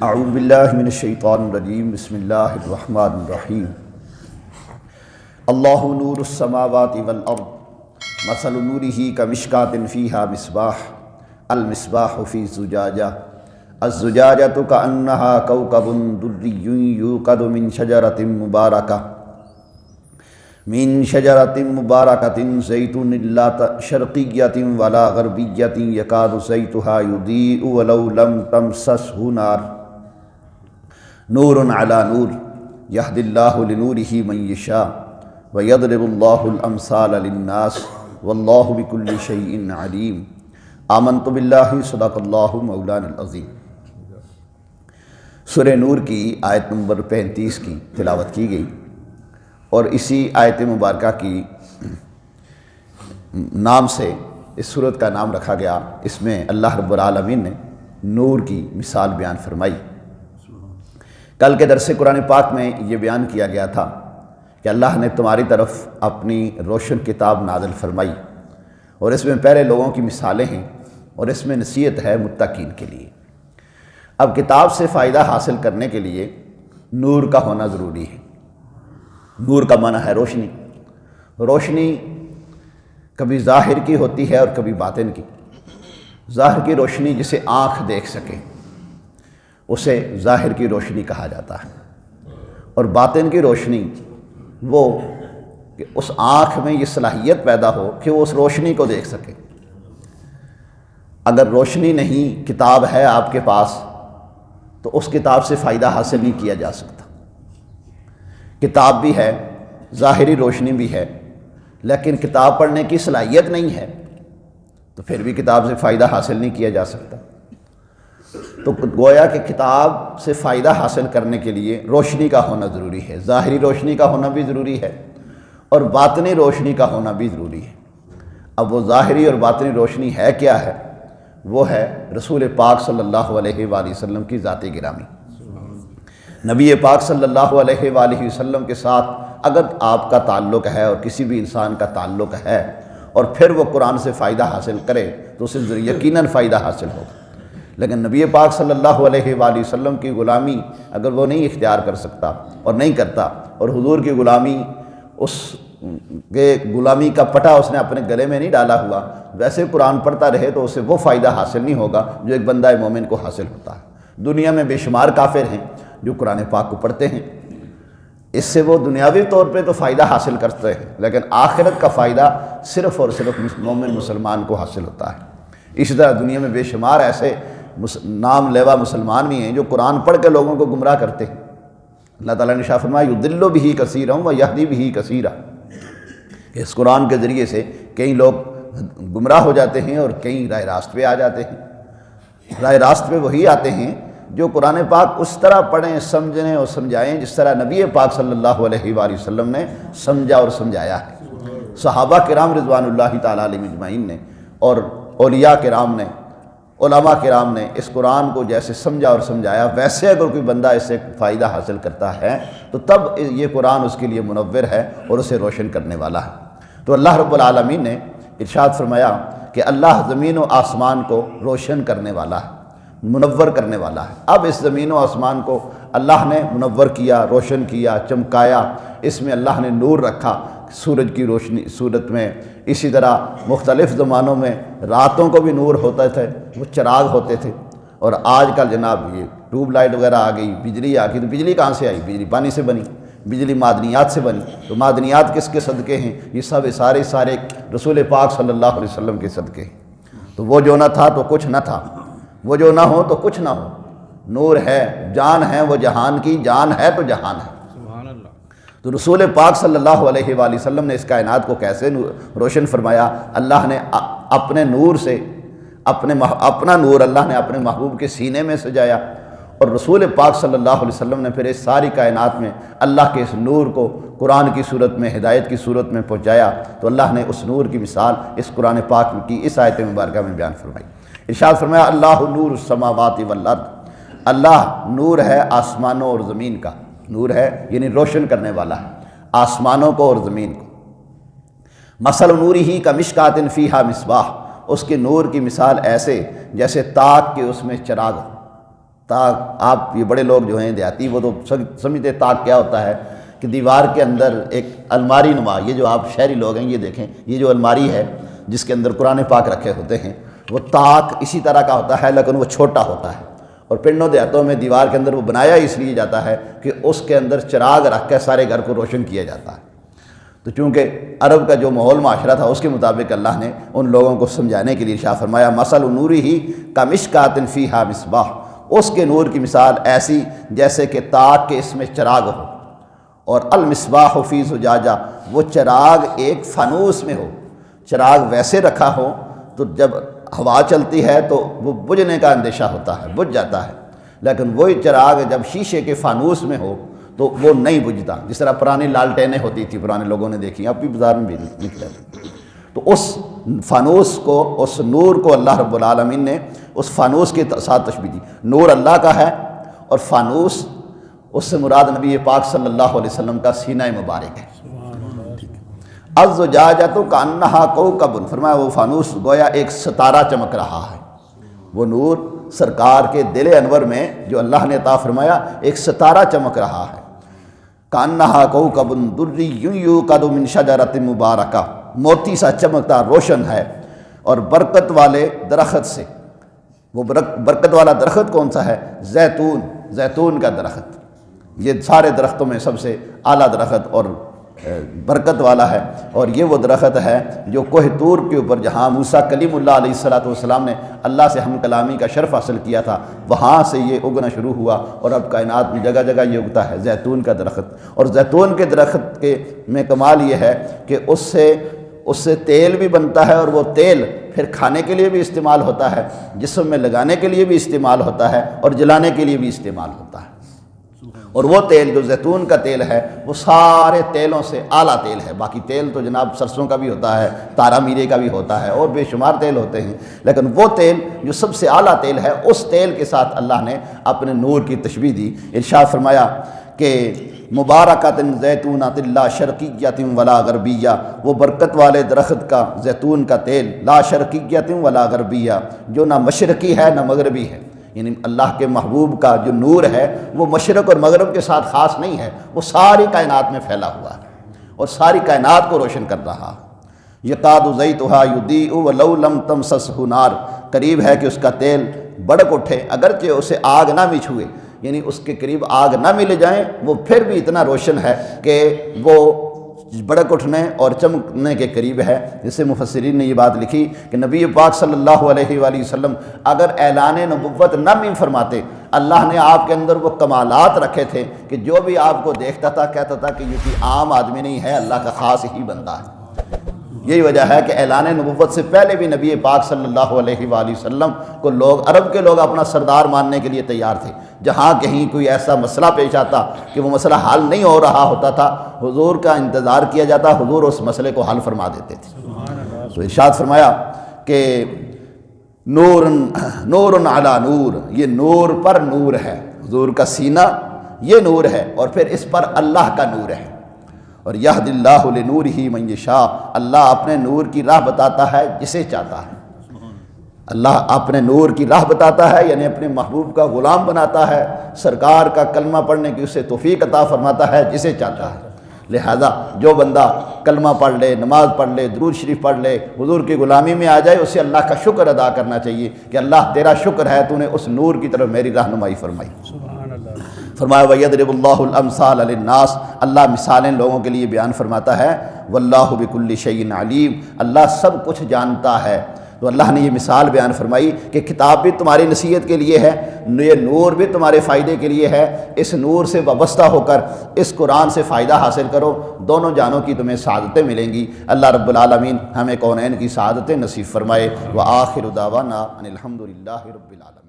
اعوذ باللہ من الشیطان الرجیم بسم اللہ الرحمن الرحیم اللہ نور السماوات والارض مثل نورہ کمشکاۃ فیہا مصباح المصباح فی زجاجہ الزجاجۃ کأنہا کوکب دری یوقد من شجرۃ مبارکۃ زیتون لا شرقیۃ ولا غربیۃ یکاد زیتها یضیء ولو لم تمسسہ نار نور علی نور یہدی اللہ لنورہ من یشاء ویضرب اللہ الامثال للناس واللہ بکل شیء علیم آمنت باللہ صدق اللہ مولانا العظیم۔ سورہ نور کی آیت نمبر 35 کی تلاوت کی گئی اور اسی آیت مبارکہ کی نام سے اس سورت کا نام رکھا گیا۔ اس میں اللہ رب العالمین نے نور کی مثال بیان فرمائی۔ کل کے درس قرآن پاک میں یہ بیان کیا گیا تھا کہ اللہ نے تمہاری طرف اپنی روشن کتاب نازل فرمائی اور اس میں پہلے لوگوں کی مثالیں ہیں اور اس میں نصیحت ہے متقین کے لیے۔ اب کتاب سے فائدہ حاصل کرنے کے لیے نور کا ہونا ضروری ہے۔ نور کا معنی ہے روشنی۔ روشنی کبھی ظاہر کی ہوتی ہے اور کبھی باطن کی۔ ظاہر کی روشنی جسے آنکھ دیکھ سکے اسے ظاہر کی روشنی کہا جاتا ہے، اور باطن کی روشنی وہ کہ اس آنکھ میں یہ صلاحیت پیدا ہو کہ وہ اس روشنی کو دیکھ سکے۔ اگر روشنی نہیں، کتاب ہے آپ کے پاس، تو اس کتاب سے فائدہ حاصل نہیں کیا جا سکتا۔ کتاب بھی ہے، ظاہری روشنی بھی ہے، لیکن کتاب پڑھنے کی صلاحیت نہیں ہے تو پھر بھی کتاب سے فائدہ حاصل نہیں کیا جا سکتا۔ تو گویا کہ کتاب سے فائدہ حاصل کرنے کے لیے روشنی کا ہونا ضروری ہے، ظاہری روشنی کا ہونا بھی ضروری ہے اور باطنی روشنی کا ہونا بھی ضروری ہے۔ اب وہ ظاہری اور باطنی روشنی ہے کیا ہے؟ وہ ہے رسول پاک صلی اللہ علیہ وآلہ وسلم کی ذات گرامی۔ نبی پاک صلی اللہ علیہ وآلہ وسلم کے ساتھ اگر آپ کا تعلق ہے اور کسی بھی انسان کا تعلق ہے اور پھر وہ قرآن سے فائدہ حاصل کرے تو اسے یقیناً فائدہ حاصل ہوگا۔ لیکن نبی پاک صلی اللہ علیہ وآلہ وسلم کی غلامی اگر وہ نہیں اختیار کر سکتا اور نہیں کرتا، اور حضور کی غلامی اس کے غلامی کا پٹا اس نے اپنے گلے میں نہیں ڈالا ہوا، ویسے قرآن پڑھتا رہے تو اسے وہ فائدہ حاصل نہیں ہوگا جو ایک بندہ مومن کو حاصل ہوتا ہے۔ دنیا میں بے شمار کافر ہیں جو قرآن پاک کو پڑھتے ہیں، اس سے وہ دنیاوی طور پہ تو فائدہ حاصل کرتے ہیں، لیکن آخرت کا فائدہ صرف اور صرف مومن مسلمان کو حاصل ہوتا ہے۔ اسی طرح دنیا میں بے شمار ایسے نام لیوا مسلمان بھی ہیں جو قرآن پڑھ کے لوگوں کو گمراہ کرتے ہیں۔ اللہ تعالیٰ نے ارشاد فرمایا یضل بہ کثیرا ویہدی بہ کثیرا، کہ اس قرآن کے ذریعے سے کئی لوگ گمراہ ہو جاتے ہیں اور کئی راہ راست پہ آ جاتے ہیں۔ راہ راست پہ وہی آتے ہیں جو قرآن پاک اس طرح پڑھیں، سمجھیں اور سمجھائیں جس طرح نبی پاک صلی اللہ علیہ وآلہ وسلم نے سمجھا اور سمجھایا ہے۔ صحابہ کرام رضوان اللہ تعالیٰ علیہم اجمعین نے اور اولیاء کرام نے، علماء کرام نے اس قرآن کو جیسے سمجھا اور سمجھایا، ویسے اگر کوئی بندہ اس سے فائدہ حاصل کرتا ہے تو تب یہ قرآن اس کے لیے منور ہے اور اسے روشن کرنے والا ہے۔ تو اللہ رب العالمین نے ارشاد فرمایا کہ اللہ زمین و آسمان کو روشن کرنے والا ہے، منور کرنے والا ہے۔ اب اس زمین و آسمان کو اللہ نے منور کیا، روشن کیا، چمکایا، اس میں اللہ نے نور رکھا، سورج کی روشنی صورت میں۔ اسی طرح مختلف زمانوں میں راتوں کو بھی نور ہوتا تھے، وہ چراغ ہوتے تھے، اور آج کل جناب یہ ٹیوب لائٹ وغیرہ آ گئی، بجلی آ گئی۔ تو بجلی کہاں سے آئی؟ بجلی پانی سے بنی، بجلی معدنیات سے بنی۔ تو معدنیات کس کے صدقے ہیں؟ یہ سب سارے رسول پاک صلی اللہ علیہ وسلم کے صدقے ہیں۔ تو وہ جو نہ تھا تو کچھ نہ تھا، وہ جو نہ ہو تو کچھ نہ ہو۔ نور ہے، جان ہے، وہ جہان کی جان ہے تو جہان ہے۔ تو رسول پاک صلی اللہ علیہ وآلہ وسلم نے اس کائنات کو کیسے روشن فرمایا؟ اللہ نے اپنے نور سے اپنا نور اللہ نے اپنے محبوب کے سینے میں سجایا، اور رسول پاک صلی اللہ علیہ وسلم نے پھر اس ساری کائنات میں اللہ کے اس نور کو قرآن کی صورت میں، ہدایت کی صورت میں پہنچایا۔ تو اللہ نے اس نور کی مثال اس قرآن پاک کی اس آیت مبارکہ میں بیان فرمائی۔ ارشاد فرمایا اللہ نور السماوات والارض، اللہ نور ہے آسمانوں اور زمین کا۔ نور ہے یعنی روشن کرنے والا ہے آسمانوں کو اور زمین کو۔ مثل نورہ کمشکاۃ فیہا مصباح، اس کے نور کی مثال ایسے جیسے تاک کے اس میں چراغ ہو۔ طاق آپ یہ بڑے لوگ جو ہیں دیہاتی وہ تو سمجھتے طاق کیا ہوتا ہے کہ دیوار کے اندر ایک الماری نما، یہ جو آپ شہری لوگ ہیں یہ دیکھیں، یہ جو الماری ہے جس کے اندر قرآن پاک رکھے ہوتے ہیں وہ طاق اسی طرح کا ہوتا ہے لیکن وہ چھوٹا ہوتا ہے، اور پنڈوں دیہاتوں میں دیوار کے اندر وہ بنایا اس لیے جاتا ہے کہ اس کے اندر چراغ رکھ کے سارے گھر کو روشن کیا جاتا ہے۔ تو چونکہ عرب کا جو ماحول معاشرہ تھا اس کے مطابق اللہ نے ان لوگوں کو سمجھانے کے لیے ارشاد فرمایا مثل نورہ کمشکۃ فیہا مصباح، اس کے نور کی مثال ایسی جیسے کہ طاق کے اس میں چراغ ہو، اور المصباح فی زجاجہ، وہ چراغ ایک فانوس میں ہو۔ چراغ ویسے رکھا ہو تو جب ہوا چلتی ہے تو وہ بجھنے کا اندیشہ ہوتا ہے، بجھ جاتا ہے، لیکن وہی چراغ جب شیشے کے فانوس میں ہو تو وہ نہیں بجھتا، جس طرح پرانی لالٹینیں ہوتی تھی، پرانے لوگوں نے دیکھی، اب بھی بازار میں بھی نکلے۔ تو اس فانوس کو، اس نور کو اللہ رب العالمین نے اس فانوس کے ساتھ تشبیہ دی۔ نور اللہ کا ہے اور فانوس اس سے مراد نبی پاک صلی اللہ علیہ وسلم کا سینہ مبارک ہے۔ الزجاجۃ کأنہا کوکب، فرمایا وہ فانوس گویا ایک ستارہ چمک رہا ہے۔ وہ نور سرکار کے دل انور میں جو اللہ نے عطا فرمایا ایک ستارہ چمک رہا ہے۔ کأنہا کوکب دری یوقد من شجرۃ مبارکہ، موتی سا چمکتا روشن ہے، اور برکت والے درخت سے۔ وہ برکت والا درخت کون سا ہے؟ زیتون، زیتون کا درخت۔ یہ سارے درختوں میں سب سے اعلیٰ درخت اور برکت والا ہے، اور یہ وہ درخت ہے جو کوہ طور کے اوپر جہاں موسیٰ کلیم اللہ علیہ السلام نے اللہ سے ہم کلامی کا شرف حاصل کیا تھا، وہاں سے یہ اگنا شروع ہوا، اور اب کائنات میں جگہ جگہ یہ اگتا ہے زیتون کا درخت۔ اور زیتون کے درخت کے میں کمال یہ ہے کہ اس سے تیل بھی بنتا ہے، اور وہ تیل پھر کھانے کے لیے بھی استعمال ہوتا ہے، جسم میں لگانے کے لیے بھی استعمال ہوتا ہے، اور جلانے کے لیے بھی استعمال ہوتا ہے۔ اور وہ تیل جو زیتون کا تیل ہے وہ سارے تیلوں سے اعلیٰ تیل ہے۔ باقی تیل تو جناب سرسوں کا بھی ہوتا ہے، تارا میرے کا بھی ہوتا ہے، اور بے شمار تیل ہوتے ہیں، لیکن وہ تیل جو سب سے اعلیٰ تیل ہے اس تیل کے ساتھ اللہ نے اپنے نور کی تشبیہ دی۔ ارشاد فرمایا کہ مبارکۃ زیتونۃ لا شرقیۃ ولا غربیہ، وہ برکت والے درخت کا زیتون کا تیل لا شرقیۃ ولا غربیہ، جو نہ مشرقی ہے نہ مغربی ہے۔ یعنی اللہ کے محبوب کا جو نور ہے وہ مشرق اور مغرب کے ساتھ خاص نہیں ہے، وہ ساری کائنات میں پھیلا ہوا ہے اور ساری کائنات کو روشن کر رہا ہے۔ یکاد زیتھا یضیء ولو لم تمسسہ نار، قریب ہے کہ اس کا تیل بڑک اٹھے اگرچہ اسے آگ نہ بھی چھوئے، یعنی اس کے قریب آگ نہ مل جائیں وہ پھر بھی اتنا روشن ہے کہ وہ بڑک اٹھنے اور چمکنے کے قریب ہے۔ جس سے مفسرین نے یہ بات لکھی کہ نبی پاک صلی اللہ علیہ وآلہ وسلم اگر اعلان نبوت نہ بھی فرماتے، اللہ نے آپ کے اندر وہ کمالات رکھے تھے کہ جو بھی آپ کو دیکھتا تھا کہتا تھا کہ یہ کوئی عام آدمی نہیں ہے، اللہ کا خاص ہی بندہ ہے۔ یہی وجہ ہے کہ اعلان نبوت سے پہلے بھی نبی پاک صلی اللہ علیہ وآلہ وسلم کو عرب کے لوگ اپنا سردار ماننے کے لیے تیار تھے۔ جہاں کہیں کوئی ایسا مسئلہ پیش آتا کہ وہ مسئلہ حل نہیں ہو رہا ہوتا تھا، حضور کا انتظار کیا جاتا، حضور اس مسئلے کو حل فرما دیتے تھے۔ تو ارشاد فرمایا کہ نور علی نور، یہ نور پر نور ہے، حضور کا سینہ یہ نور ہے، اور پھر اس پر اللہ کا نور ہے۔ اور یہد اللہ لنورہ من یشاء، اللہ اپنے نور کی راہ بتاتا ہے جسے چاہتا ہے۔ اللہ اپنے نور کی راہ بتاتا ہے، یعنی اپنے محبوب کا غلام بناتا ہے، سرکار کا کلمہ پڑھنے کی اسے توفیق عطا فرماتا ہے جسے چاہتا ہے۔ لہذا جو بندہ کلمہ پڑھ لے، نماز پڑھ لے، درود شریف پڑھ لے، حضور کی غلامی میں آ جائے، اسے اللہ کا شکر ادا کرنا چاہیے کہ اللہ تیرا شکر ہے، تو نے اس نور کی طرف میری رہنمائی فرمائی۔ فرمایا وَيَضْرِبُ اللَّهُ الْأَمْثَالَ لِلنَّاسِ، اللہ مثالیں لوگوں کے لیے بیان فرماتا ہے۔ وَاللَّهُ بِكُلِّ شَيْءٍ عَلِيمٌ، اللہ سب کچھ جانتا ہے۔ تو اللہ نے یہ مثال بیان فرمائی کہ کتاب بھی تمہاری نصیحت کے لیے ہے، یہ نور بھی تمہارے فائدے کے لیے ہے، اس نور سے وابستہ ہو کر اس قرآن سے فائدہ حاصل کرو، دونوں جانوں کی تمہیں سعادتیں ملیں گی۔ اللہ رب العالمین ہمیں کونین کی سعادتیں نصیب فرمائے۔ وآخر دعوانا ان الحمد للہ رب العالمین۔